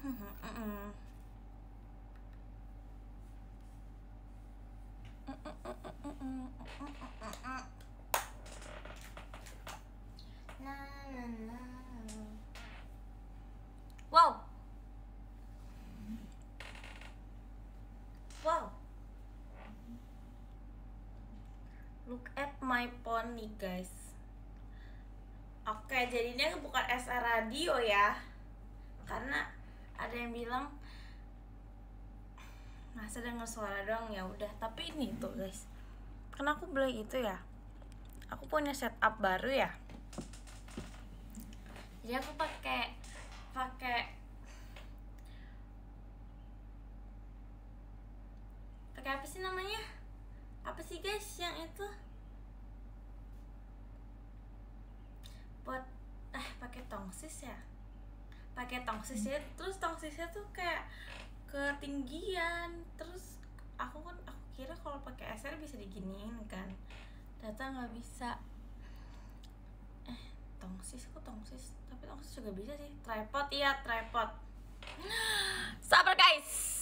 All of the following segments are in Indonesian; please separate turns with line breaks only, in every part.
Wow. Wow. Look at my pony, guys. Oke, jadi ini bukan SR radio ya. Karena ada yang bilang masa denger suara doang, ya udah. Tapi ini tuh, guys. Karena aku beli itu ya. Aku punya setup baru ya. Jadi aku pakai apa sih namanya? Apa sih guys yang itu? Buat pakai tongsis ya. Pakai tongsisnya, terus tongsisnya tuh kayak ketinggian. Terus aku kira kalau pakai SR bisa diginiin kan. Ternyata nggak bisa. Tongsis, tapi tongsis juga bisa sih. Tripod, iya tripod. Sabar guys.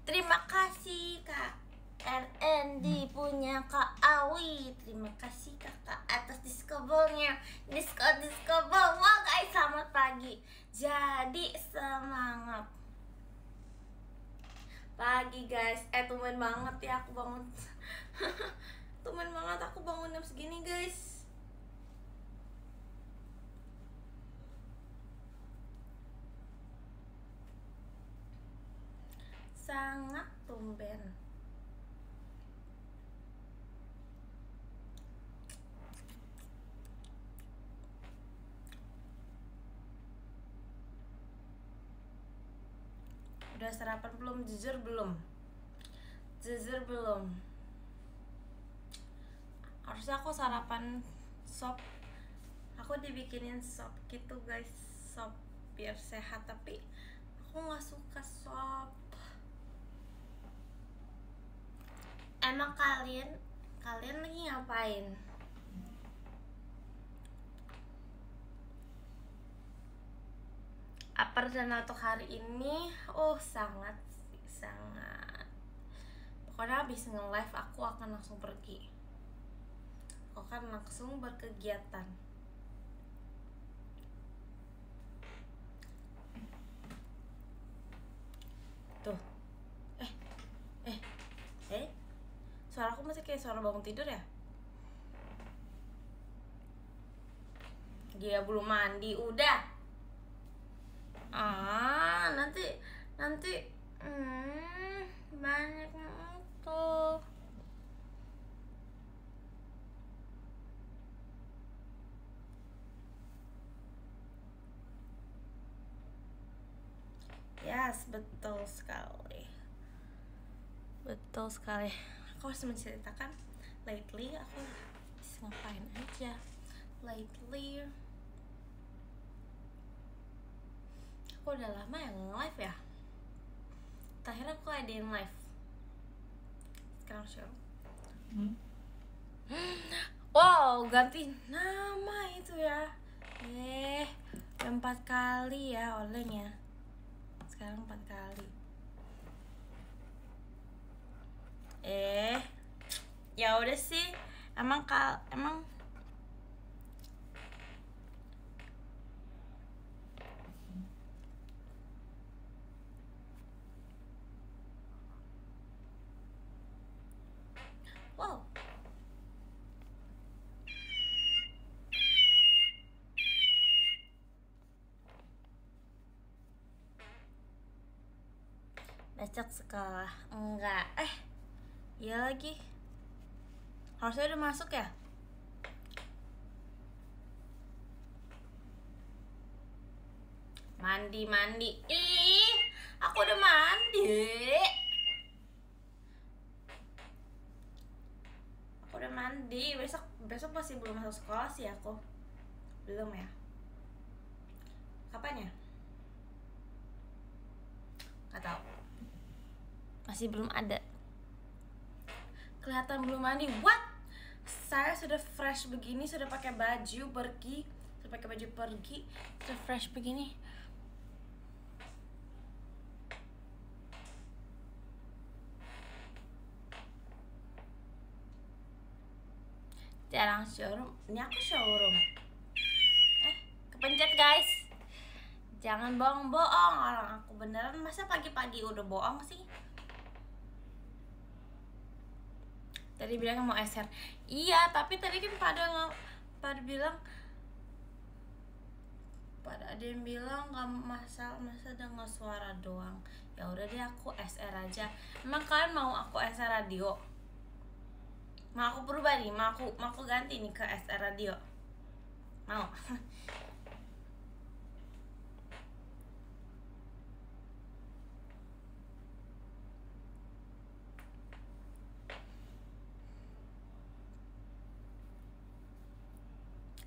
Terima kasih Kak RND punya Kak Awi. Terima kasih kakak atas diskobolnya. Diskobol. Wow guys, selamat pagi. Jadi semangat pagi guys. Tumben banget ya aku bangun. Tumben banget aku bangun jam segini guys. Sangat tumben. Udah sarapan belum? Jujur belum. Harusnya aku sarapan sop. Aku dibikinin sop gitu guys, sop biar sehat, tapi aku nggak suka sop. Emang kalian lagi ngapain? Apa rencana untuk hari ini? Sangat. Pokoknya habis nge-live aku akan langsung pergi. Aku akan langsung berkegiatan. Tuh. Suara aku masih kayak suara bangun tidur ya? Dia belum mandi, udah. Nanti banyak tuh. Yes, betul sekali. Aku harus menceritakan lately aku ngapain aja. Aku udah lama yang live ya. Terakhir aku adain live. Sekarang show. Wow, ganti nama itu ya. 4 kali ya olehnya. Sekarang 4 kali. Ya udah sih. Emang wow. Besok sekolah enggak. Iya lagi. Harusnya udah masuk ya? Mandi. Aku udah mandi. Besok masih belum masuk sekolah sih aku. Belum ya? Kapan ya? Gak tahu. Masih belum ada. Kelihatan belum mandi. What? Saya sudah fresh begini, sudah pakai baju pergi, sudah fresh begini. Jarang showroom. Ini aku showroom. Kepencet guys. Jangan bohong-bohong, orang aku beneran. Masa pagi-pagi udah bohong sih? Tadi bilang mau SR. Iya, tapi tadi kan pada bilang, pada ada yang bilang nggak masa dengar suara doang. Ya udah deh, aku SR aja. Emang kalian mau aku SR radio? Mau aku berubah nih, mau aku ganti nih ke SR radio. Mau?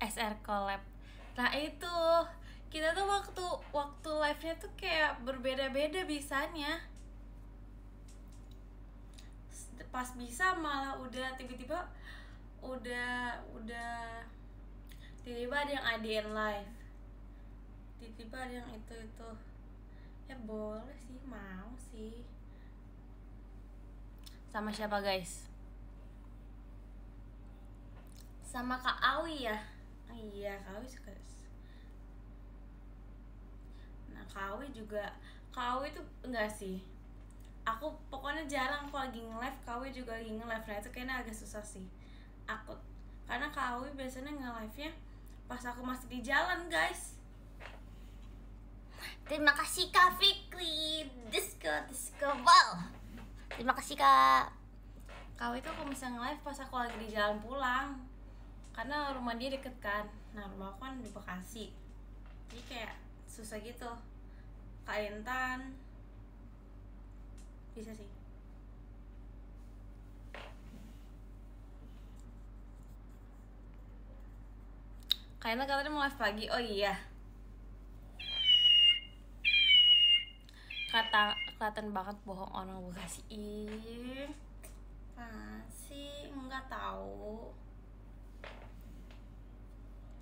SR collab. Nah itu kita tuh waktu live-nya tuh kayak berbeda-beda bisanya. Pas bisa malah udah tiba-tiba udah tiba-tiba ada yang ADN live, tiba-tiba ada yang itu ya boleh sih, mau sih. Sama siapa guys? Sama Kak Awi ya. Iya, Kak Awi suka. Nah, Kak Awi tuh enggak sih, aku pokoknya jarang aku lagi nge-live, Kak Awi juga lagi nge-live. Nah itu kayaknya agak susah sih aku, karena Kak Awi biasanya nge-live-nya pas aku masih di jalan guys. Terima kasih Kak Fikri, disco ball. Terima kasih Kak. Kak Awi tuh aku bisa nge-live pas aku lagi di jalan pulang, karena rumah dia deket kan. Nah rumah aku kan di Bekasi, jadi kayak susah gitu. Kak Intan bisa sih. Kayaknya katanya mau live pagi. Oh iya, kelihatan banget bohong orang Bekasi. Ih, pasti nggak tahu.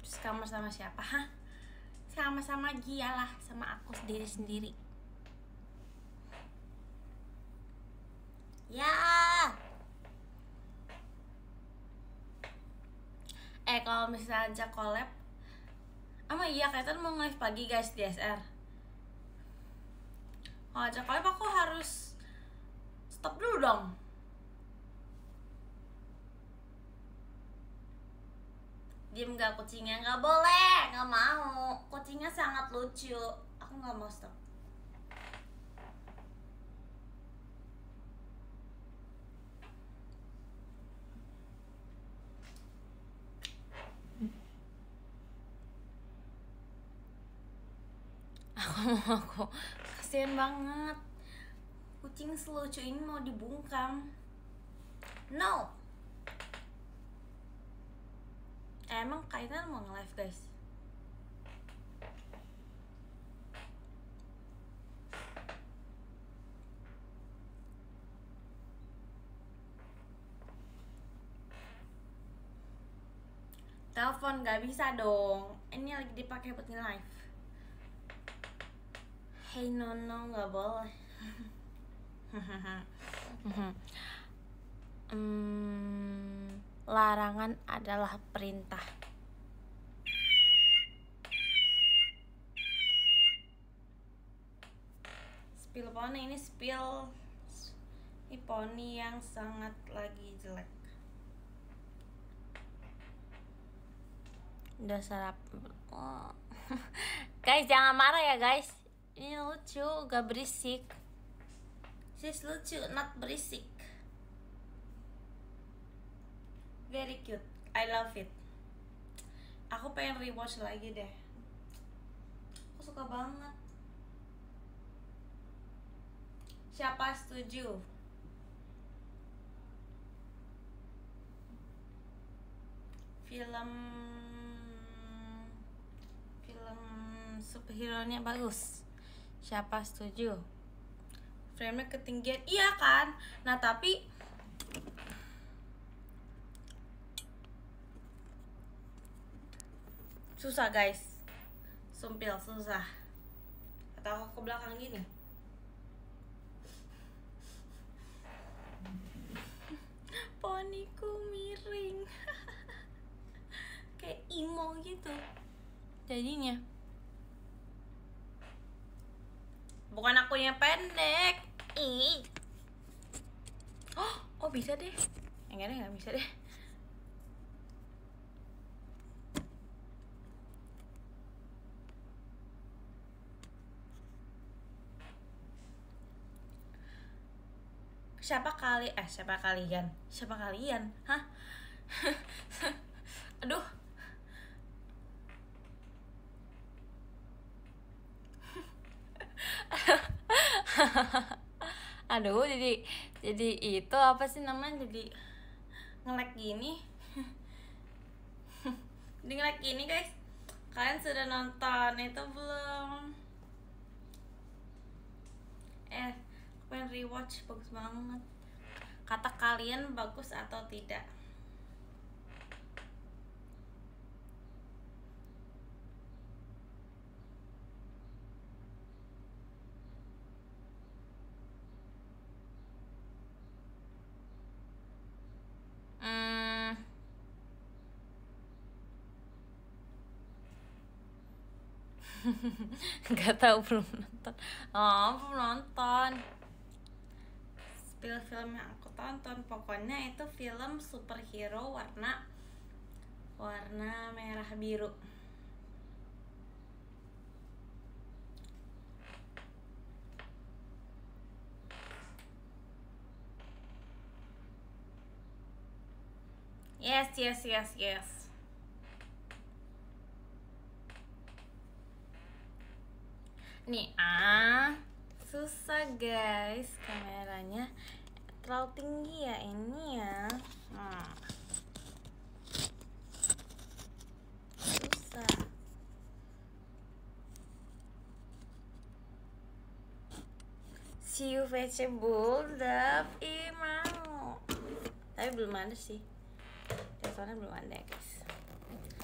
Terus kamar sama siapa? Hah? Sama-sama Gia lah, sama aku sendiri. Ya. Kalau misalnya ajak collab, iya kaitan mau live pagi guys di SR. Kalau ajak collab aku harus stop dulu dong. Diem gak kucingnya? Gak boleh, gak mau. Kucingnya sangat lucu. Aku gak mau stop. Aku kasian banget, kucing selucu ini mau dibungkam. No. Emang kaitan mau nge-live guys? Telepon gak bisa dong, ini lagi dipakai buat nge-live. Hey Nono, gak boleh. Larangan adalah perintah. Spill poni, ini poni yang sangat lagi jelek. Udah sarapan. Oh. Guys jangan marah ya guys, ini lucu, gak berisik. Sis lucu, not berisik. Very cute, I love it. Aku pengen rewatch lagi deh, aku suka banget. Siapa setuju? Film superhero-nya bagus. Siapa setuju? Frame-nya ketinggian, iya kan? Nah tapi susah guys, sumpil susah. Atau aku ke belakang gini. Poniku miring. mau gitu jadinya. Bukan akunya pendek. Ih. Oh bisa deh. Enggak deh, nggak bisa deh. Siapa kalian? Hah? Aduh. Aduh, jadi itu apa sih namanya, jadi nge-lag gini. Jadi nge-lag gini guys. Kalian sudah nonton itu belum? Aku pengen rewatch, bagus banget. Kata kalian bagus atau tidak? Gak tahu, belum nonton. Belum nonton. Film yang aku tonton pokoknya itu film superhero warna merah biru. Yes. Nih, susah guys, kameranya terlalu tinggi ya ini ya. Susah. See you vegetable dap mau. Tapi belum ada sih. Teleponnya belum ada guys.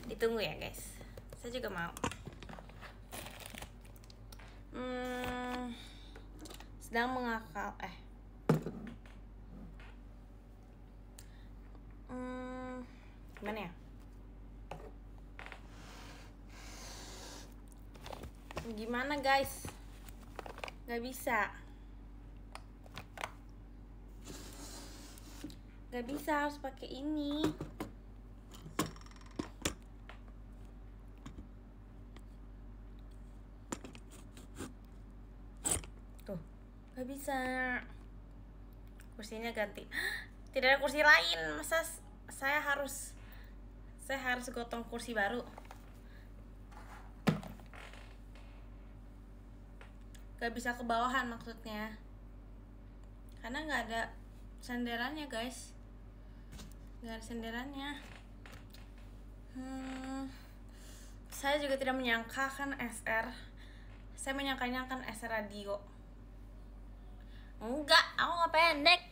Ditunggu ya guys. Saya juga mau. Sedang mengakal gimana ya? Gimana guys? Gak bisa, harus pakai ini. Tuh, gak bisa. Kursinya ganti. Tidak ada kursi lain. Masa saya harus gotong kursi baru? Gak bisa ke bawahan maksudnya, karena nggak ada senderannya guys. Nggak ada senderannya. Saya juga tidak menyangka kan SR. Saya menyangkanya kan SR radio. Enggak, aku nggak pendek.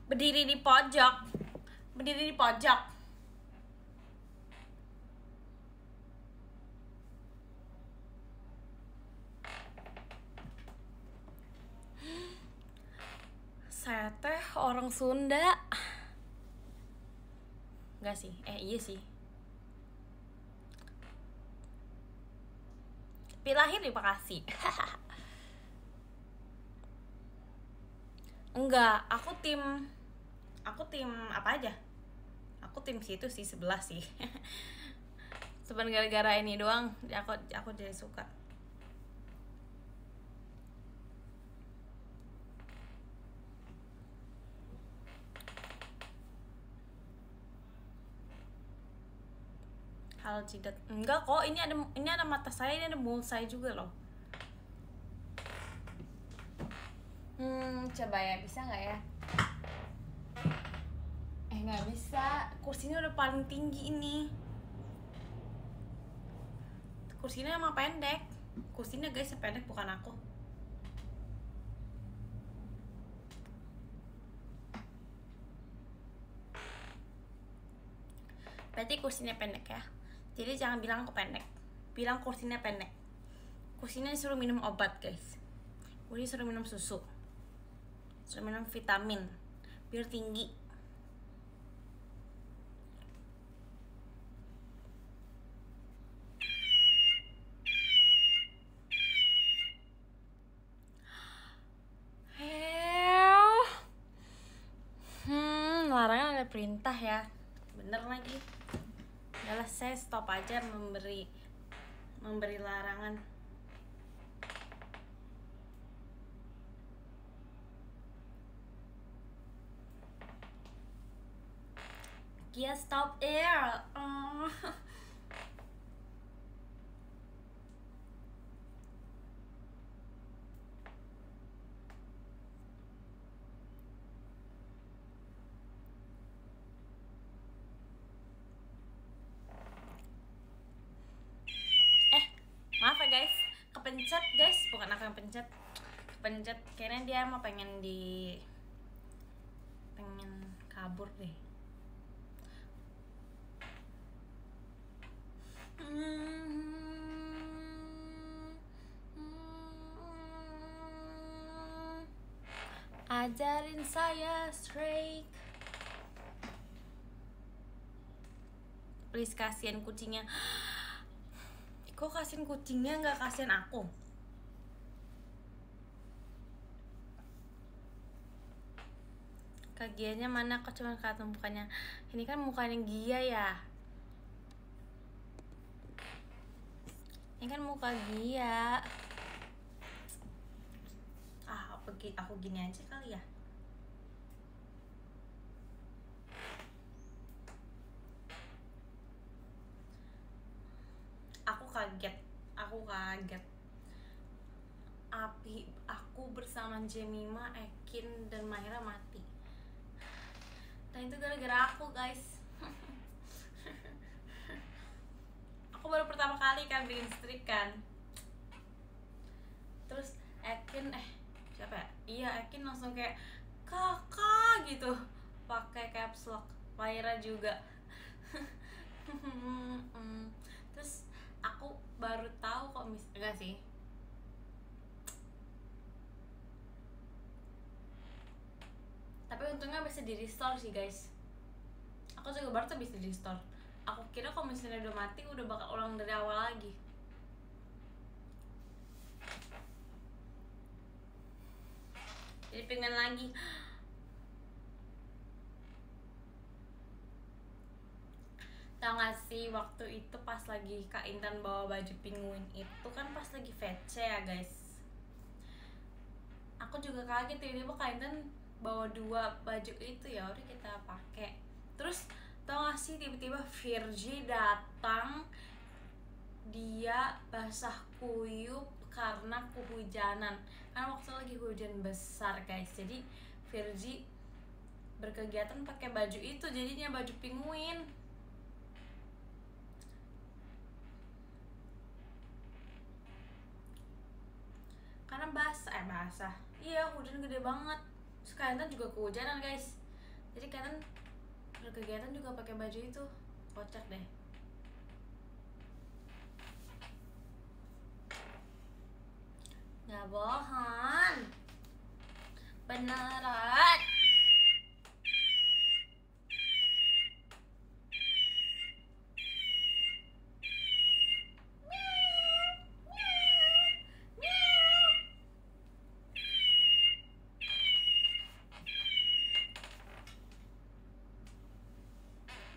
Berdiri di pojok. Saya teh orang Sunda. Enggak sih, iya sih. Tapi lahir di Bekasi. Enggak, aku tim apa aja? Aku tim situ sih, sebelah sih. Sebenarnya gara-gara ini doang aku jadi suka. Hal jidat. Enggak kok, ini ada mata saya, ini ada mulut saya juga loh. Coba ya, bisa nggak ya? Nggak bisa, kursinya udah paling tinggi ini. Kursinya emang pendek. Kursinya guys pendek, bukan aku. Berarti kursinya pendek ya. Jadi jangan bilang aku pendek, bilang kursinya pendek. Kusini disuruh minum obat guys. Kusini disuruh minum susu, suruh minum vitamin biar tinggi. Larangan ada perintah ya, bener lagi. Adalah saya stop aja memberi larangan. Kia stop air. Maaf ya guys, kepencet guys, bukan aku yang pencet, kepencet. Kayaknya dia mau pengen kabur deh. Ajarin saya strike. Please, kasihan kucingnya. Kok kasihin kucingnya, nggak kasihin aku? Kagianya mana? Kok cuma kelihatan mukanya? Ini kan mukanya Gia ya. Ini kan muka Gia. Aku gini aja kali ya. Aku kaget. Aku bersama Jemima, Ekin, dan Mahira mati. Dan itu gara-gara aku guys. Aku baru pertama kali kan bikin streak kan. Terus Ekin siapa ya? Iya, Ekin langsung kayak kakak gitu, pakai caps lock. Mahira juga. Terus aku baru tahu kok enggak sih. Tapi untungnya bisa di restore sih guys. Aku juga baru tuh bisa di restore. Aku kira kalau misalnya udah mati udah bakal ulang dari awal lagi. Jadi pengen lagi. Tau gak sih waktu itu pas lagi Kak Intan bawa baju penguin itu kan pas lagi VC ya guys. Aku juga kaget tiba-tiba Kak Intan bawa 2 baju itu, ya udah kita pakai. Terus tau gak sih tiba-tiba Virgi datang, dia basah kuyup karena kehujanan. Kan waktu lagi hujan besar guys. Jadi Virgi berkegiatan pakai baju itu, jadinya baju penguin. Karena basah. Iya, hujan gede banget. Terus Kalian juga kehujanan guys. Jadi kalian berkegiatan juga pakai baju itu. Kocak deh. Nggak bohong, beneran.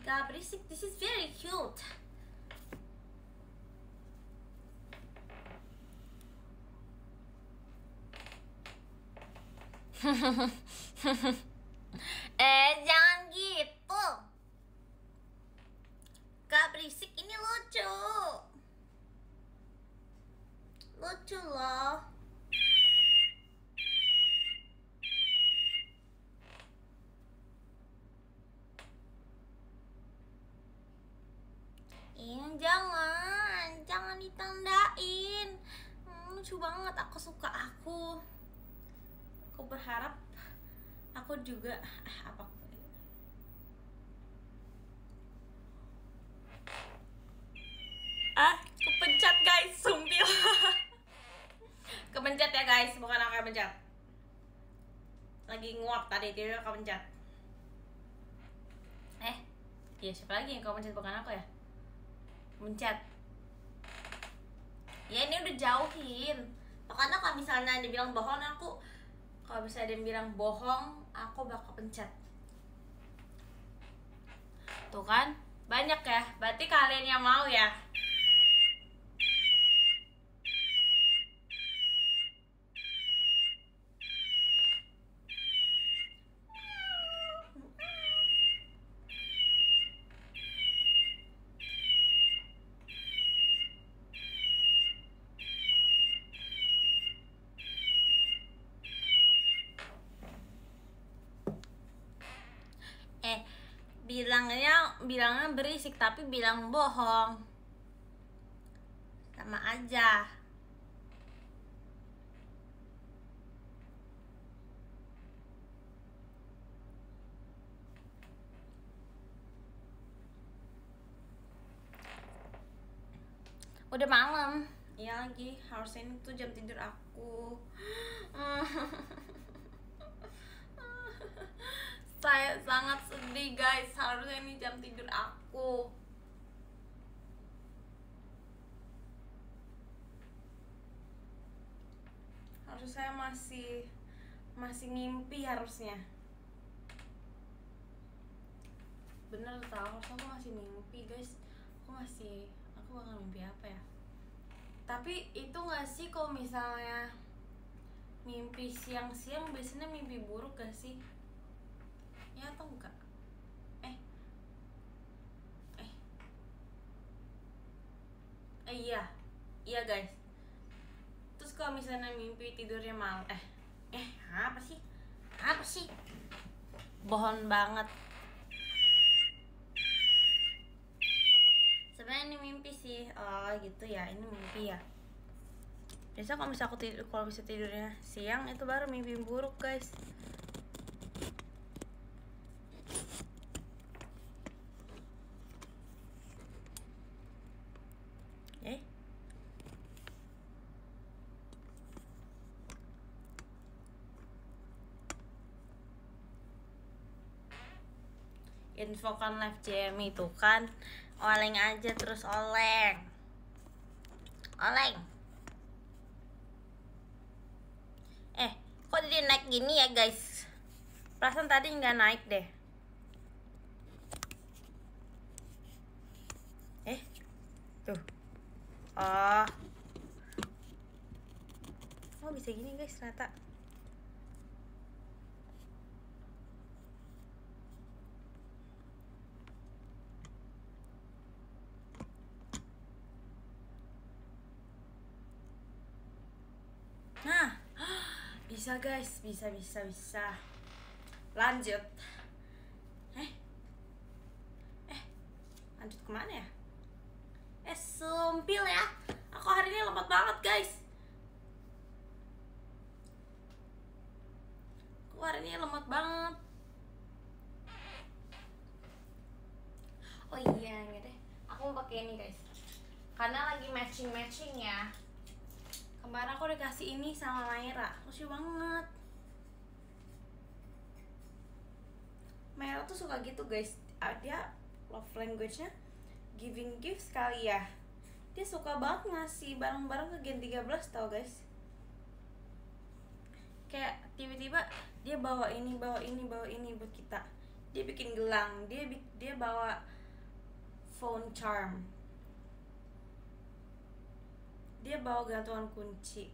Gak berisik, this is very cute. Jangan gitu. Gak berisik, ini lucu. Lucu loh. Jangan ditandain. Lucu banget, aku suka aku berharap aku juga kepencet guys, sumpil. kepencet ya guys, bukan aku yang pencet. Lagi nguap tadi, dia kepencet. Iya siapa lagi yang kau pencet, bukan aku ya? Mencet. Ya ini udah jauhin. Makanya kalau misalnya dia bilang bohong, kalau misalnya dia bilang bohong, aku bakal pencet. Tuh kan, banyak ya. Berarti kalian yang mau ya. Bilangnya berisik tapi bilang bohong. Sama aja. Udah malam. Iya lagi, harusnya ini tuh jam tidur aku. Saya sangat sedih guys, harusnya ini jam tidur aku. Harusnya saya masih ngimpi harusnya. Bener tau, harusnya aku masih mimpi guys. Aku bakal mimpi apa ya? Tapi itu gak sih kalau misalnya mimpi siang-siang biasanya mimpi buruk gak sih? Ya atau enggak? Iya guys. Terus kalau misalnya mimpi tidurnya malam, apa sih? Bohong banget. Sebenarnya ini mimpi sih. Oh gitu ya, ini mimpi ya. Biasa kalau misalnya kalau bisa tidurnya siang itu baru mimpi buruk guys. Infokan live JMI itu kan oleng aja terus oleng. Kok jadi naik gini ya guys? Perasaan tadi nggak naik deh. Tuh. Oh bisa gini guys ternyata. Nah, bisa guys, bisa. Lanjut. Lanjut kemana ya? Sumpil ya. Aku hari ini lemot banget guys. Oh iya, enggak deh. Aku mau pakai ini guys. Karena lagi matching ya. Kemarin aku udah kasih ini sama Mayra, lucu banget. Mayra tuh suka gitu guys. Dia love language-nya giving gifts kali ya. Dia suka banget ngasih barang-barang ke Gen 13 tau guys. Kayak tiba-tiba dia bawa ini buat kita. Dia bikin gelang, dia bawa phone charm. Dia bawa gantungan kunci.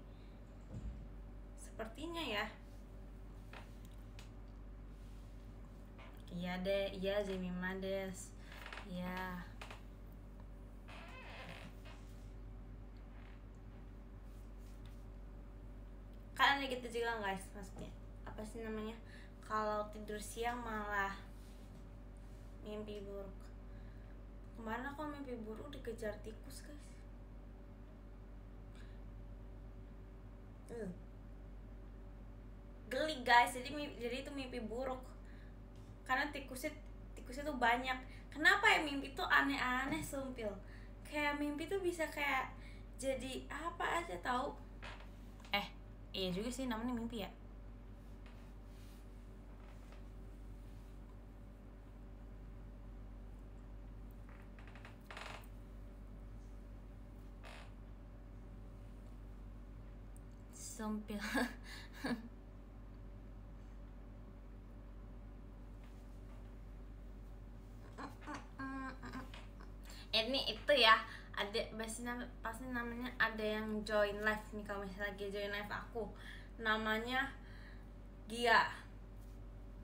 Sepertinya ya. Iya Jemima des. Iya. Kan ada gitu juga guys, maksudnya apa sih namanya? Kalau tidur siang malah mimpi buruk. Kemarin aku mimpi buruk dikejar tikus guys. Geli guys, jadi itu mimpi buruk karena tikusnya tuh banyak. Kenapa ya mimpi tuh aneh-aneh sumpil. Kayak mimpi tuh bisa kayak jadi apa aja tahu. Iya juga sih, namanya mimpi ya. Sumpil. Ini itu ya, ada pasti namanya ada yang join live nih. Kalau misalnya lagi join live aku, namanya Gia,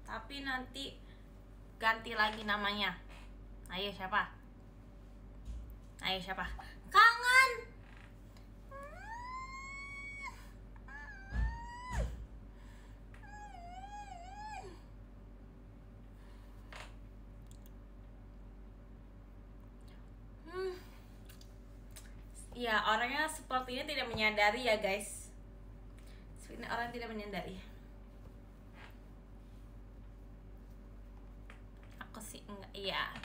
tapi nanti ganti lagi namanya. Ayo siapa? Kangen. Ya, orangnya sepertinya tidak menyadari ya guys. Sebenarnya orang tidak menyadari. Aku sih enggak, iya.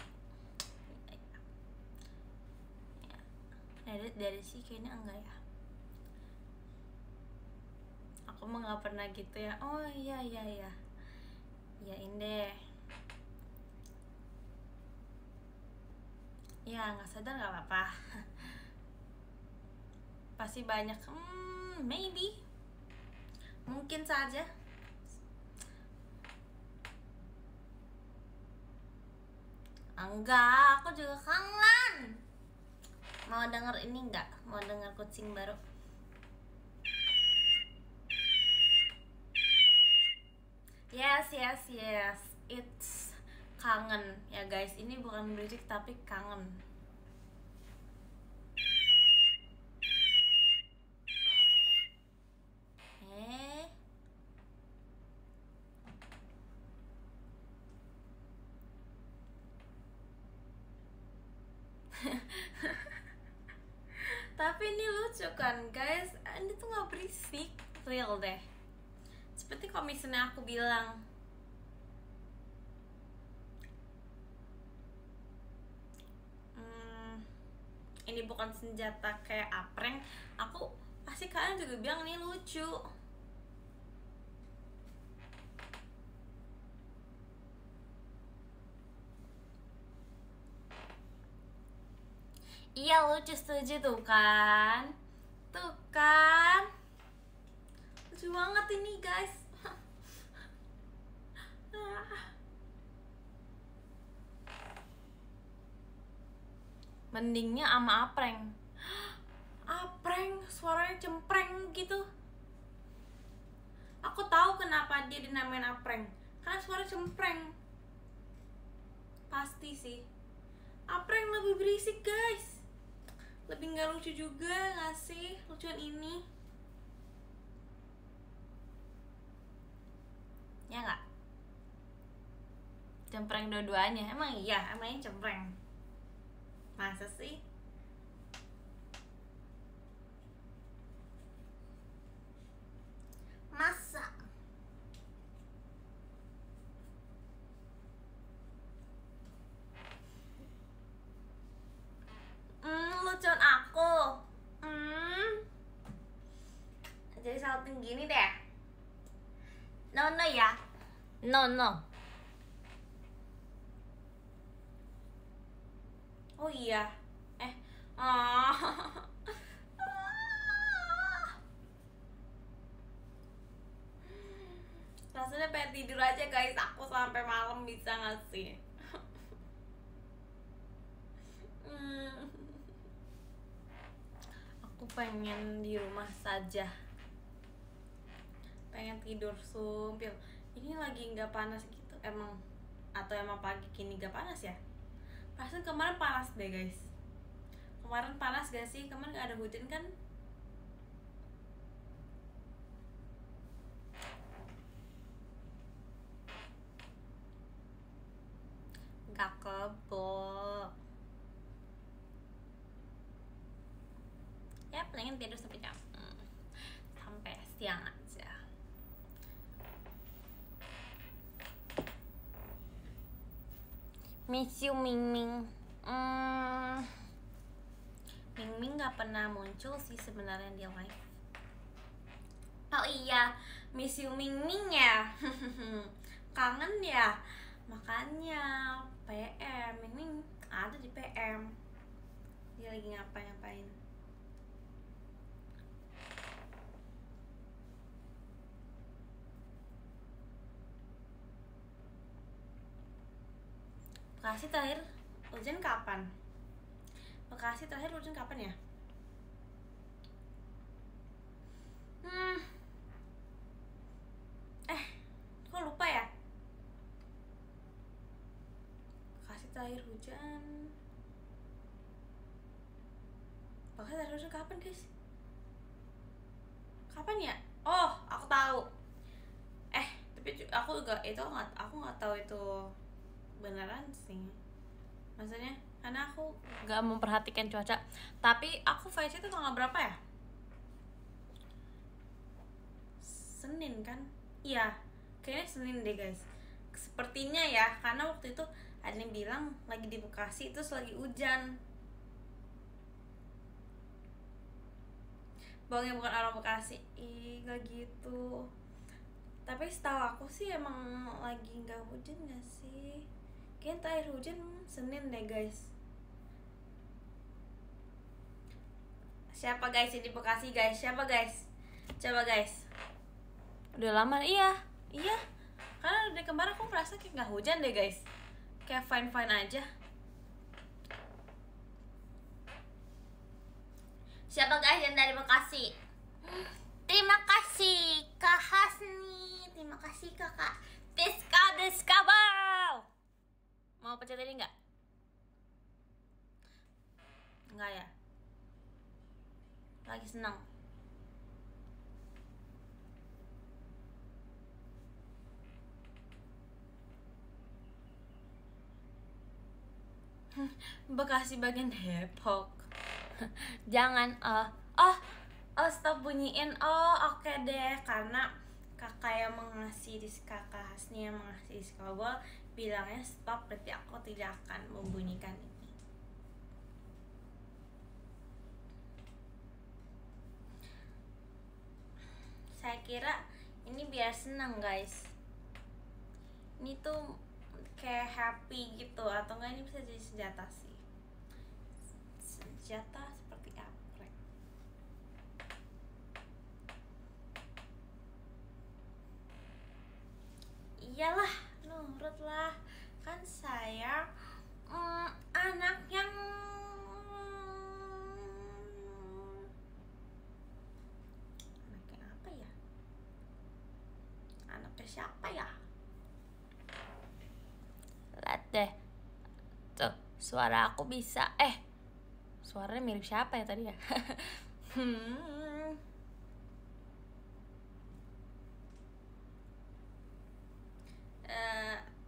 Dari sih kayaknya enggak ya. Aku mah nggak pernah gitu ya. Oh iya. Iyain deh. Ya nggak sadar nggak apa-apa. Pasti banyak. Maybe. Mungkin saja. Enggak, aku juga kangen. Mau denger ini enggak? Mau denger kucing baru? Yes. It's kangen ya guys. Ini bukan berisik tapi kangen. Tapi ini lucu kan guys. Ini tuh gak berisik. Real deh. Seperti kalau misalnya aku bilang, ini bukan senjata kayak apreng, aku pasti kalian juga bilang ini lucu. Iya lucu, setuju tuh kan. Lucu banget ini guys. Mendingnya sama apreng. Apreng suaranya cempreng gitu. Aku tahu kenapa dia dinamain apreng, karena suara cempreng. Pasti sih. Apreng lebih berisik guys. Lebih gak lucu juga gak sih lucuan ini? Ya gak? Cempreng dua-duanya. Emang iya, emangnya cempreng. Masa sih? Masa? Lucuan aku. Jadi salting gini deh. No ya. No. Oh iya. Rasanya pengen tidur aja guys. Aku sampai malam bisa gak sih? Aku pengen di rumah saja. Pengen tidur sumpil. Ini lagi nggak panas gitu emang, atau emang pagi kini gak panas ya? Pasti kemarin panas deh guys. Kemarin panas gak sih? Kemarin gak ada hujan kan? Gak kebo. Ya pengen tidur sampai sampai siang aja. Miss you Ming. Ming gak pernah muncul sih sebenarnya di live. Oh Oh iya, miss you Ming Ming ya. Kangen ya. Makanya PM, Ming Ming ada di PM. Dia lagi ngapain-ngapain. Bekasi terakhir hujan kapan? Bekasi terakhir hujan kapan ya? Kok lupa ya? Bekasi terakhir hujan. Bekasi terakhir hujan kapan guys? Kapan ya? Oh, aku tahu. Tapi aku nggak tahu itu beneran sih. Maksudnya karena aku nggak memperhatikan cuaca. Tapi aku VC itu tanggal berapa ya? Senin kan? Iya, kayaknya Senin deh guys. Sepertinya ya, karena waktu itu ada yang bilang lagi di Bekasi terus lagi hujan. Bawangnya bukan orang Bekasi. Gak gitu. Tapi setahu aku sih emang lagi nggak hujan nggak sih? Kayaknya terakhir hujan Senin deh guys. Siapa guys yang di Bekasi guys? Siapa guys? Coba guys. Udah lama, iya. Karena dari kemarin aku merasa kayak nggak hujan deh guys. Kayak fine aja. Siapa guys yang dari Bekasi? Terima kasih Kak Hasni. Terima kasih Kakak Diska Bau. Mau pencet ini nggak? Nggak ya? Lagi senang. Bekasi bagian Depok. Jangan stop bunyiin. Oke deh, karena kakak yang mengasihi Kakak Hasni yang mengasihi Diskabel bilangnya stop, berarti aku tidak akan membunyikan ini. Saya kira ini biar senang guys. Ini tuh kayak happy gitu, atau enggak ini bisa jadi senjata sih. Senjata seperti apa? Iyalah, nurutlah. Kan saya anak yang apa ya? Anaknya siapa ya? Lihat deh. Tuh, suara aku bisa. Suaranya mirip siapa ya tadi ya?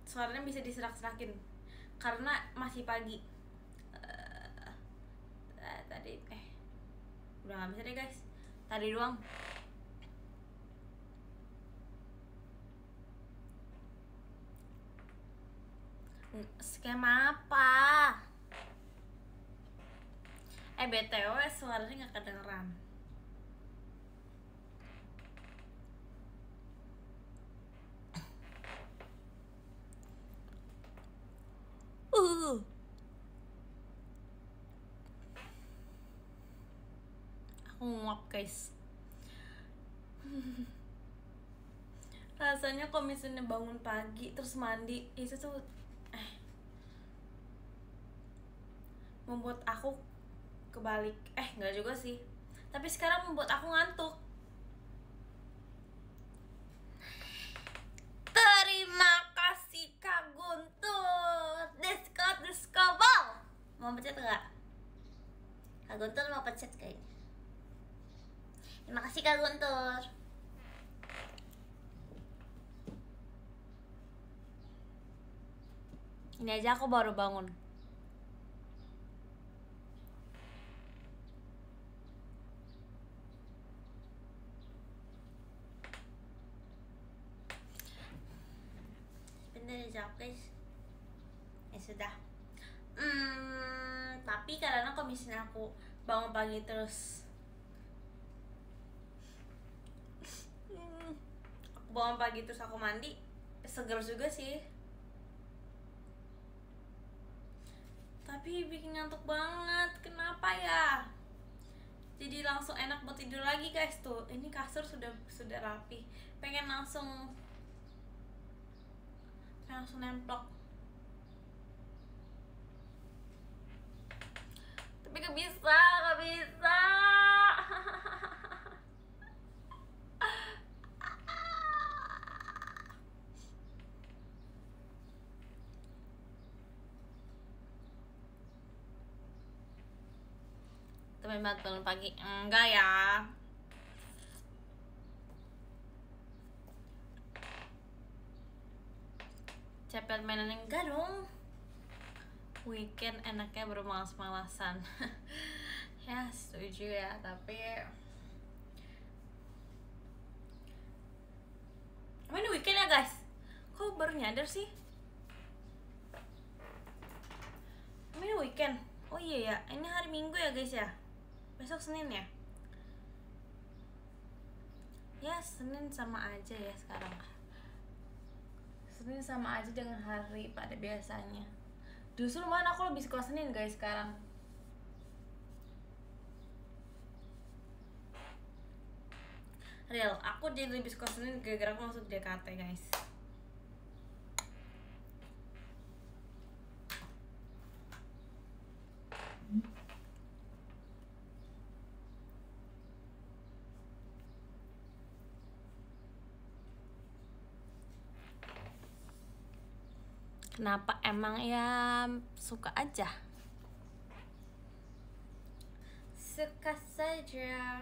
Suaranya bisa diserak-serakin karena masih pagi. Tadi udah nggak bisa deh guys. Tadi doang. Skema apa? BTW suaranya nggak kedengeran. Aku nguap guys. Rasanya kalau misalnya bangun pagi terus mandi itu tuh membuat aku kebalik. Nggak juga sih, tapi sekarang membuat aku ngantuk. Terima kasih Kak Guntur. Diskabel mau pencet nggak? Kak Guntur mau pencet kayaknya. Terima kasih Kak Guntur. Ini aja aku baru bangun. Bener dijawab guys. Ya sudah. Tapi karena kalau misalnya aku bangun pagi terus bangun pagi terus aku mandi, seger juga sih. Tapi bikin ngantuk banget. Kenapa ya? Jadi langsung enak buat tidur lagi guys. Tuh, ini kasur sudah rapi. Pengen langsung nemplok. Tapi gak bisa. Temen banget bangun pagi. Enggak ya. Capek mainan enggak dong. Weekend enaknya bermalas-malasan. Ya setuju ya, tapi ini weekend ya guys. Kok baru nyadar sih? Ini weekend. Oh iya ya, ini hari Minggu ya guys ya. Besok Senin ya. Ya Senin sama aja ya sekarang. Senin sama aja dengan hari pada biasanya. Justru mana aku lebih suka Senin guys sekarang. Real, aku jadi lebih suka Senin gara-gara aku masuk JKT guys. Kenapa emang ya suka aja. Suka saja.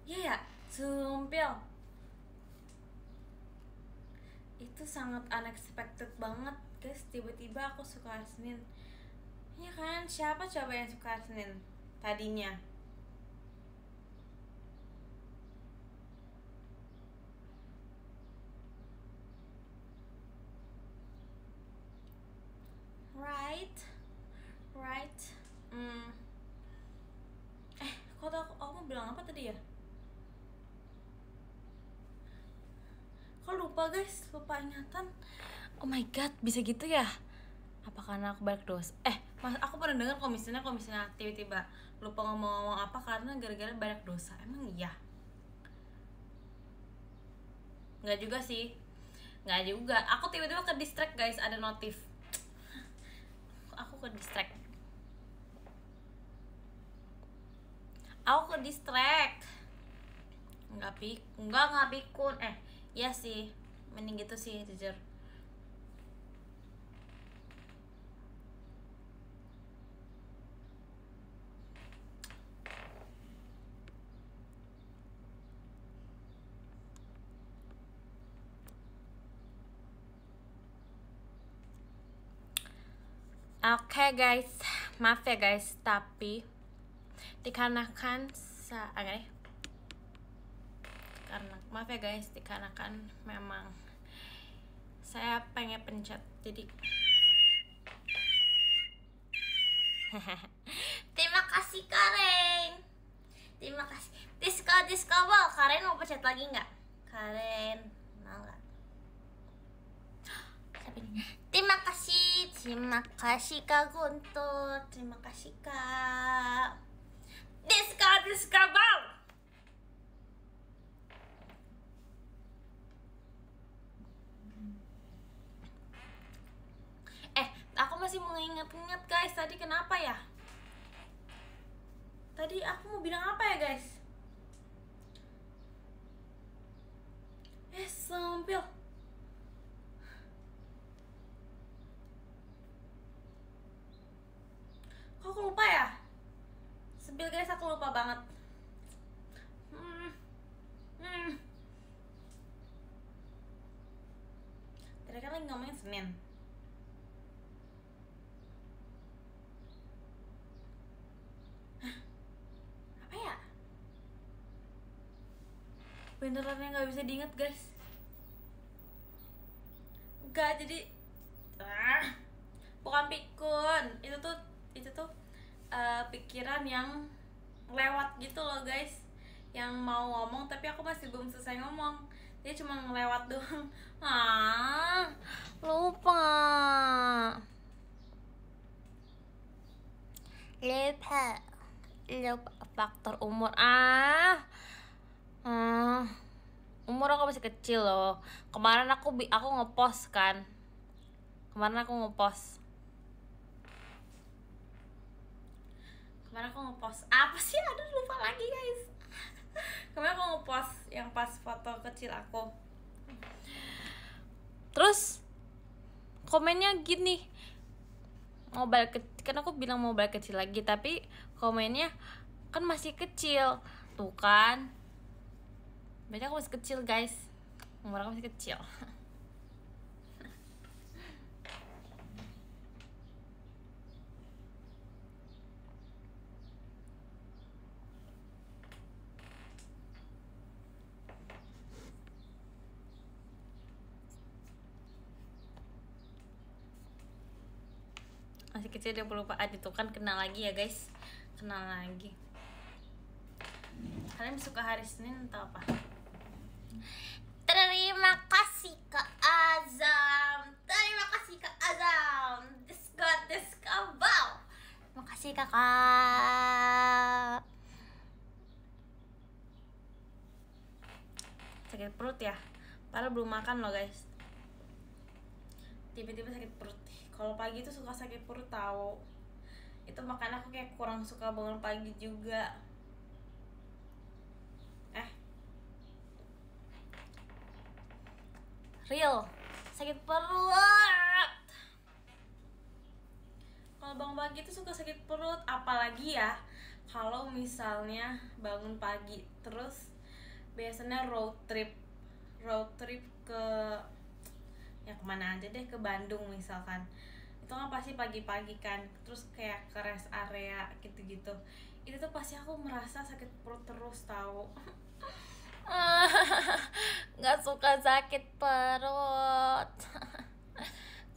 Iya ya, sumpil. Itu sangat unexpected banget guys. Tiba-tiba aku suka Senin. Ya kan, siapa coba yang suka Senin tadinya? Right. Kok aku mau bilang apa tadi ya? Kok lupa guys, lupa ingatan. Oh my god, bisa gitu ya? Apa karena aku balik dosa? Aku pernah dengar kalau misalnya tiba-tiba lupa ngomong apa karena gara-gara banyak dosa. Emang iya? Nggak juga sih. Nggak juga. Aku tiba-tiba ke distract guys, ada notif. Aku ke distract. Nggak pikun. Iya sih. Mending gitu sih, jujur. Oke guys, maaf ya guys, tapi dikarenakan maaf ya guys, dikarenakan memang saya pengen pencet, jadi terima kasih Karen, terima kasih. Diskabel, Karen mau pencet lagi nggak? Karen mau nggak? Terima kasih Kak Guntur, terima kasih Kak. Diskabel. Aku masih mengingat-ingat guys, tadi kenapa ya? Tadi aku mau bilang apa ya guys? Sempil. Kok aku lupa ya? Sempil guys, aku lupa banget. Tadi kan lagi ngomongin Senin. Apa ya? Beneran yang nggak bisa diinget guys. Enggak, jadi bukan pikun. Itu tuh pikiran yang lewat gitu loh guys. yang mau ngomong tapi aku masih belum selesai ngomong. Dia cuma ngelewat doang. Ah, lupa. Lupa faktor umur. Umur aku masih kecil loh. Kemarin aku ngepost kan. Kemarin aku ngepost apa sih? Aduh, lupa lagi guys. Kemarin aku ngepost yang pas foto kecil aku. Terus komennya gini, kan aku bilang mobile kecil lagi, tapi komennya kan masih kecil. Tuh kan, berarti aku masih kecil guys. Umur aku masih kecil. Masih kecil dia lupa. Itu kan kenal lagi ya guys, kenal lagi. Kalian suka hari Senin atau apa? Terima kasih Kak Azam. Terima kasih Kak Azam. Disco wow. Terima kasih Kakak. Sakit perut ya, padahal belum makan loh guys. Tiba-tiba sakit perut. Kalau pagi tuh suka sakit perut tahu. Itu makanya aku kayak kurang suka bangun pagi juga. Real sakit perut. Kalau bangun pagi tuh suka sakit perut, apalagi ya kalau misalnya bangun pagi terus biasanya road trip ke ya kemana aja deh, ke Bandung misalkan. Itu kan pasti pagi-pagi kan, terus kayak ke rest area gitu-gitu. Itu tuh pasti aku merasa sakit perut terus tahu. Nggak suka sakit perut.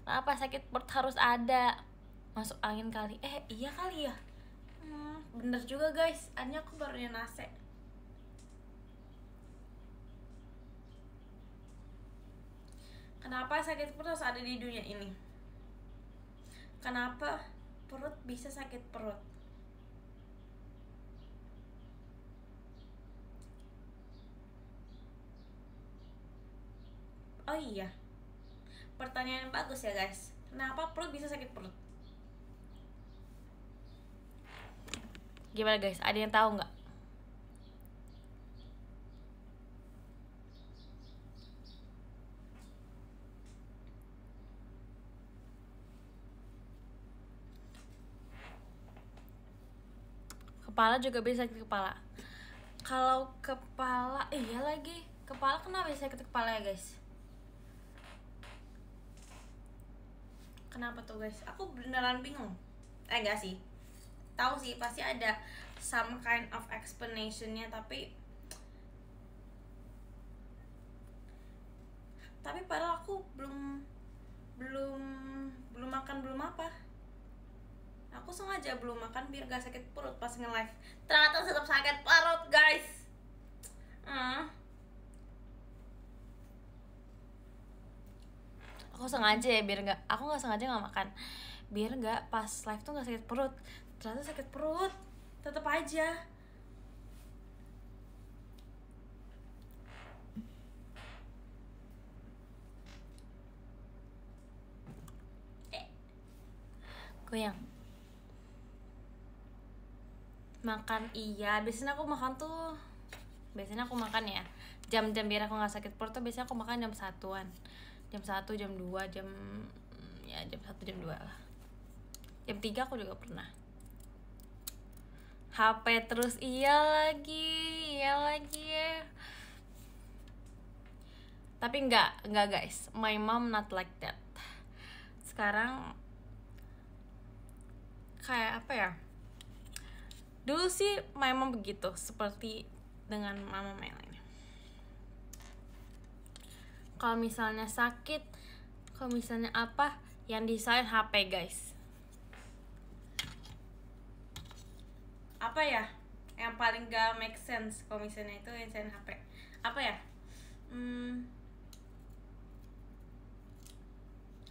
Kenapa sakit perut harus ada? Masuk angin kali. Iya kali ya. Bener juga guys. Hanya aku baru nase. Kenapa sakit perut harus ada di dunia ini? Kenapa perut bisa sakit perut? Oh iya, pertanyaan yang bagus ya guys. Kenapa perut bisa sakit perut? Gimana guys? Ada yang tahu nggak? Kepala juga bisa sakit kepala. Kalau kepala, iya lagi. Kepala kenapa bisa sakit kepala ya guys? Kenapa tuh guys? Aku beneran bingung. Enggak sih. Tahu sih pasti ada some kind of explanation-nya, tapi padahal aku belum makan, belum apa. Aku sengaja belum makan biar gak sakit perut pas nge-live. Ternyata tetap sakit perut guys. Aku sengaja ya biar nggak, aku nggak sengaja nggak makan biar nggak pas live tuh nggak sakit perut. Ternyata sakit perut tetap aja. Goyang. Makan iya, biasanya aku makan ya jam-jam biar aku nggak sakit perut tuh. Biasanya aku makan jam 1-an, jam 1, jam 2, jam 1, jam 2 lah. Jam 3 aku juga pernah. HP terus, iya lagi ya. Tapi enggak guys, my mom not like that. Sekarang kayak apa ya, dulu sih my mom begitu, seperti dengan mama yang lainnya. Kalau misalnya sakit, kalau misalnya apa, yang disalahin HP guys. Apa ya, yang paling gak make sense kalau misalnya itu nyusahin HP. Apa ya?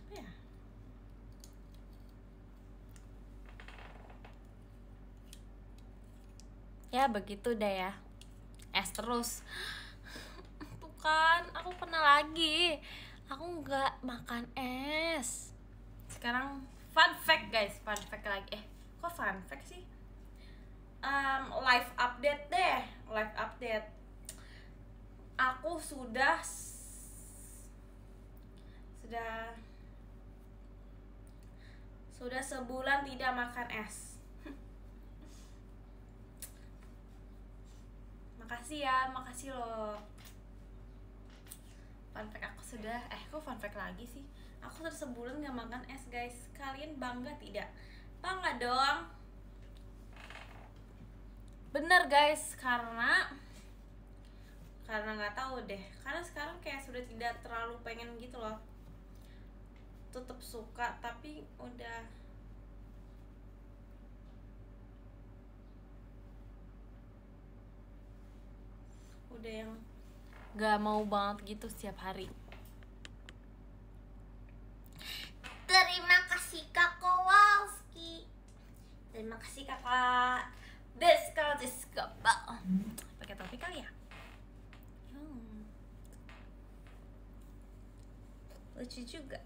Apa ya? Ya begitu dah ya. Es terus. Tuh kan, aku kena lagi. Aku nggak makan es. Sekarang fun fact guys, fun fact lagi. Kok fun fact sih? Live update deh, live update. Aku sudah sebulan tidak makan es. Makasih ya, makasih loh. Fun fact aku sudah, kok fun fact lagi sih? Aku sudah sebulan gak makan es guys. Kalian bangga tidak? Bangga dong. Bener guys, karena nggak tahu deh. Karena sekarang kayak sudah tidak terlalu pengen gitu loh. Tetap suka tapi udah yang gak mau banget gitu setiap hari. Terima kasih Kak Kowalski. Terima kasih Kakak Deska. Pakai topi kali ya? Lucu juga.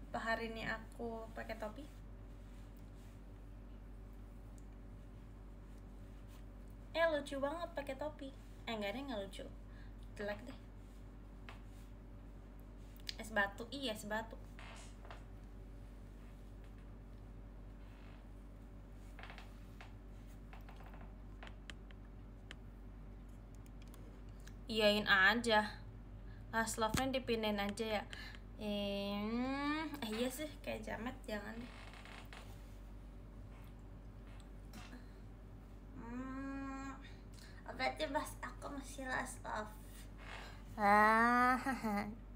Apa hari ini aku pakai topi? Lucu banget pakai topi. Enggak deh, nggak lucu. Jelek deh. Es batu, es batu. Iyain aja. Last love-nya dipindahin aja ya. Iya sih, kayak jamet, jangan deh. Berarti pas aku masih last love.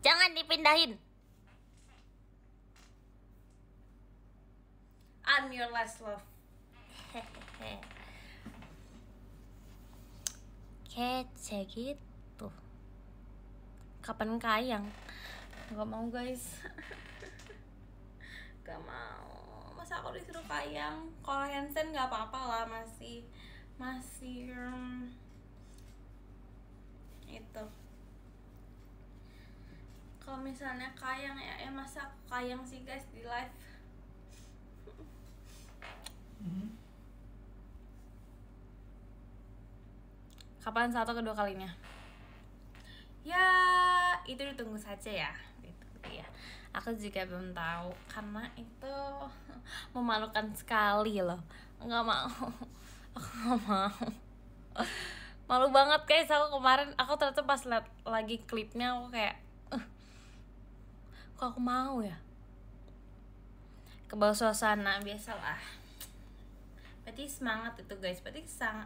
Jangan dipindahin. I'm your last love. Kece gitu. Kapan kayang? Gak mau guys. Gak mau. Masa aku disuruh kayang? Kalau Hansen gak apa-apa lah, masih itu. Kalau misalnya kayang ya masa aku kayang sih guys di live. Kapan satu kedua kalinya? Ya itu ditunggu saja ya. Ya, aku juga belum tahu karena itu memalukan sekali loh. Nggak mau. Aku nggak mau. Malu banget guys. Aku kemarin ternyata pas liat lagi klipnya aku kayak kok aku mau ya ke bawah suasana. Biasalah, berarti semangat itu guys. Berarti sangat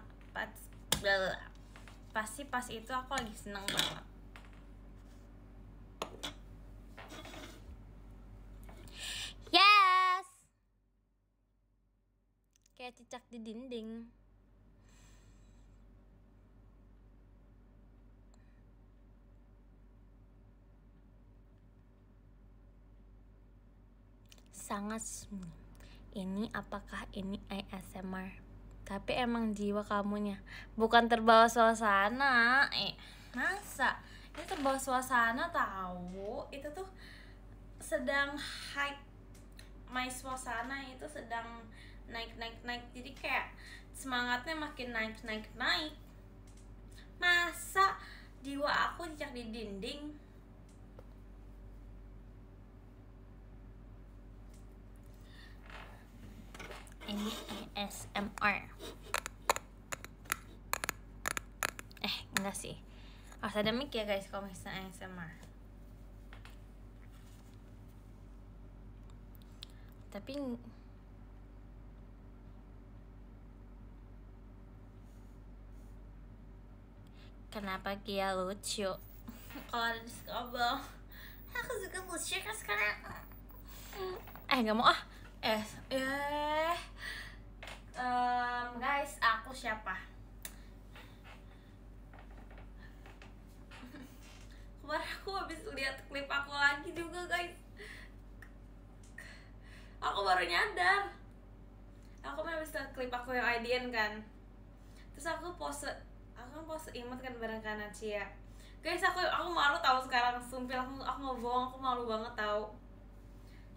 pasti pas itu aku lagi seneng banget. Yes, kayak cicak di dinding. Sangat. Ini apakah ini ASMR? Tapi emang jiwa kamunya bukan terbawa suasana. Masa ini terbawa suasana tahu? Itu tuh sedang high. My suasana itu sedang naik. Jadi kayak semangatnya makin naik. Masa jiwa aku cicak di dinding? Ini ASMR. Enggak sih. Harus ada mic ya guys kalau misalnya ASMR. Tapi kenapa Kia lucu? Kalau ada di skobel, aku juga lucu kan sekarang. Gak mau Guys, aku siapa? Kemarin aku habis lihat klip aku lagi juga guys. Aku baru nyadar. Aku habis lihat klip aku yang IDN kan. Terus aku pose imut kan bareng kanan Cia. Guys, aku malu tahu sekarang. Sumpah aku nggak bohong, aku malu banget tahu.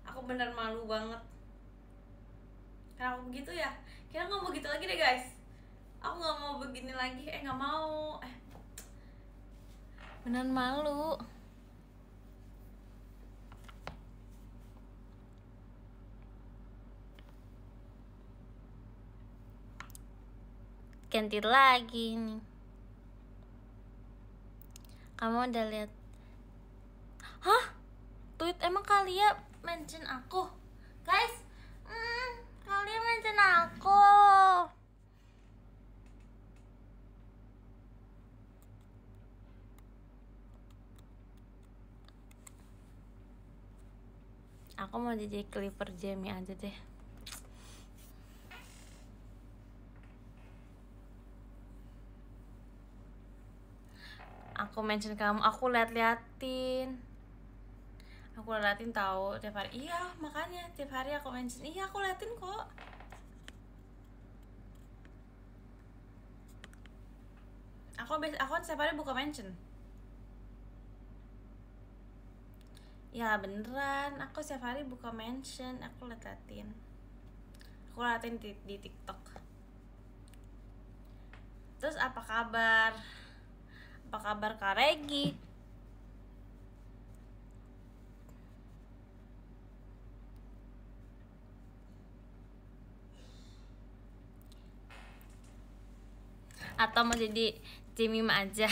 Aku bener malu banget. Kenapa begitu ya? Kira nggak mau begitu lagi deh guys. Aku nggak mau begini lagi. Nggak mau. Beneran malu. Ganti lagi nih. Kamu udah lihat? Hah? Tweet emang kalian mention aku? Guys, kalian mention aku. Aku mau jadi Clipper Jamie aja deh. Aku mention kamu, aku liatin tahu tiap hari. Iya, makanya tiap hari aku mention. Iya, aku liatin kok. Aku setiap hari buka mention. Ya beneran, aku setiap hari buka mention, aku liatin. Aku liatin di TikTok. Terus apa kabar? Apa kabar Kak Regi? Atau mau jadi Jemima aja?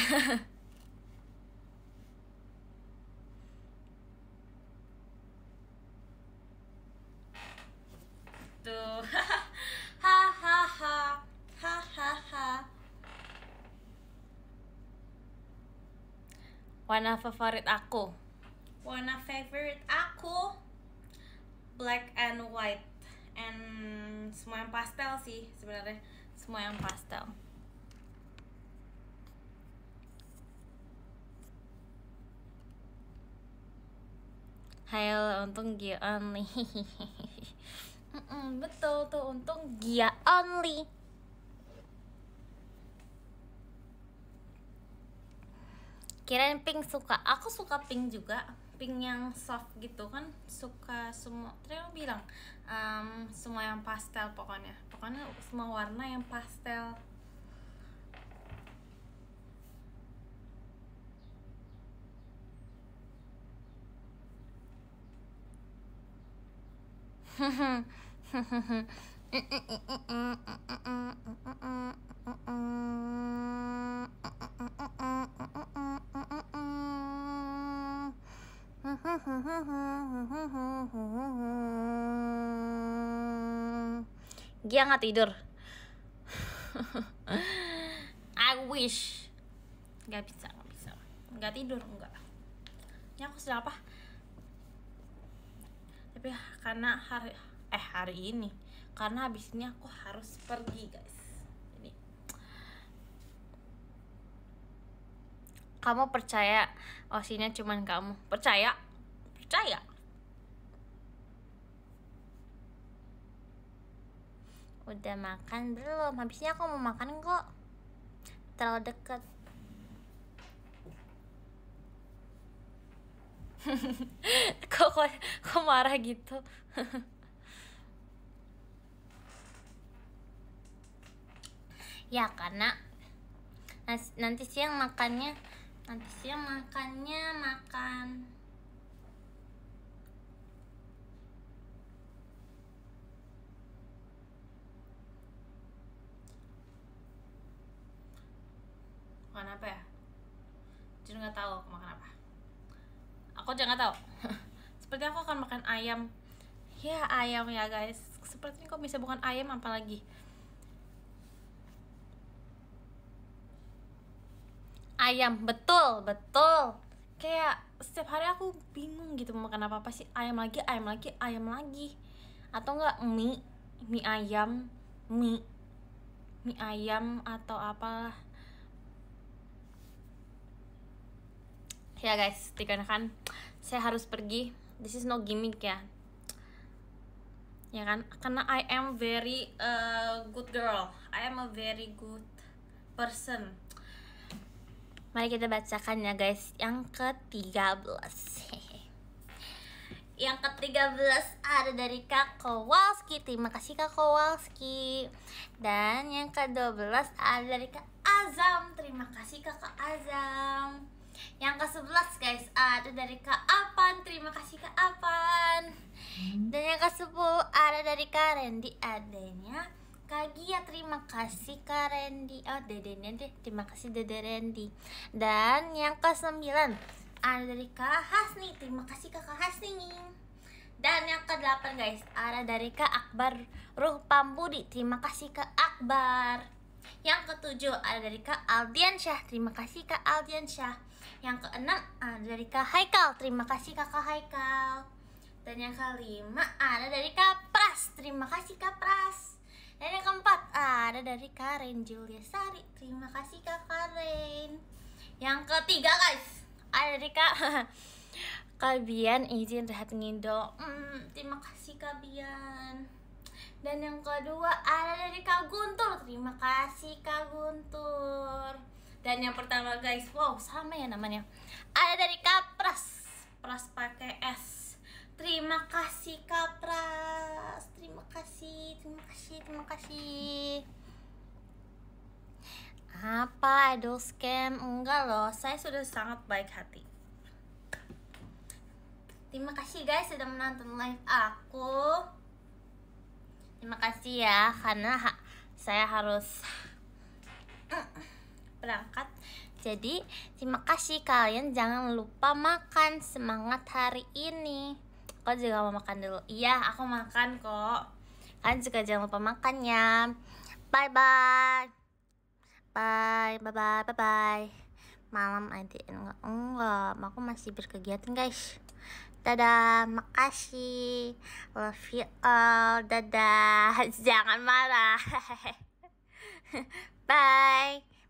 Tuh. Hahaha. Warna favorit aku black and white, and semua yang pastel sih sebenarnya, semua yang pastel. Hail, untung Gia only. Betul tuh, untung Gia only. Kirain pink suka. Aku suka pink juga, pink yang soft gitu kan, suka semua. Tadi aku bilang semua yang pastel, pokoknya semua warna yang pastel. Gia nggak tidur. I wish. Nggak bisa nggak tidur, enggak. Ini aku sedang apa? Tapi karena hari ini, karena habis ini aku harus pergi guys. Jadi kamu percaya Osinya cuman kamu? Percaya? Udah makan belum? Habisnya aku mau makan kok. Terlalu deket. kok marah gitu? Ya karena nanti siang makannya makan apa ya? Jadi nggak tahu aku makan apa. Aku jangan tahu. Seperti aku akan makan ayam. Ya ayam ya guys. Sepertinya kok bisa bukan ayam, apalagi ayam. Betul. Kayak setiap hari aku bingung gitu mau makan apa sih. Ayam lagi. Atau enggak mie ayam. mie ayam atau apalah ya guys. Dikarenakan saya harus pergi, this is no gimmick ya kan, karena I am very good girl, I am a very good person. Mari kita bacakan ya guys, yang ke-13. Yang ke-13 ada dari Kak Kowalski. Terima kasih Kak Kowalski. Dan yang ke-12 ada dari Kak Azam. Terima kasih Kak Azam. Yang ke-11 guys ada dari Kak Apan. Terima kasih Kak Apan. Dan yang ke-10 ada dari Kak Rendi. Adanya Kak Gia. Terima kasih Kak Rendi. Oh dedenya deh. Terima kasih Dede Rendi. Dan yang ke-9 ada dari Kak Hasni. Terima kasih Kak Hasni. Dan yang ke-8 guys ada dari Kak Akbar Ruh Pambudi. Terima kasih Kak Akbar. Yang ke-7 ada dari Kak Aldiansyah. Terima kasih Kak Aldiansyah. Yang ke-6 ada dari Kak Haikal. Terima kasih Kak Haikal. Dan yang ke-5 ada dari Kak Pras. Terima kasih Kak Pras. Dan yang ke-4 ada dari Karen Julia Sari. Terima kasih Kak Karen. Yang ke-3 guys ada dari Kak Bian izin rehat ngindo. Terima kasih Kak Bian. Dan yang kedua ada dari Kak Guntur. Terima kasih Kak Guntur. Dan yang pertama guys, wow sama ya namanya, ada dari Kak Pras. Pras pakai S. Terima kasih Kak Pras. Terima kasih. Apa idol scam? Enggak loh, saya sudah sangat baik hati. Terima kasih guys sudah menonton live aku. Terima kasih ya, karena saya harus berangkat. Jadi terima kasih, kalian jangan lupa makan. Semangat hari ini. Aku juga mau makan dulu. Iya aku makan kok. Kalian juga jangan lupa makan ya. Bye bye. Malam nanti enggak, aku masih berkegiatan guys. Dadah, makasih, love you all, dadah, jangan marah. Bye.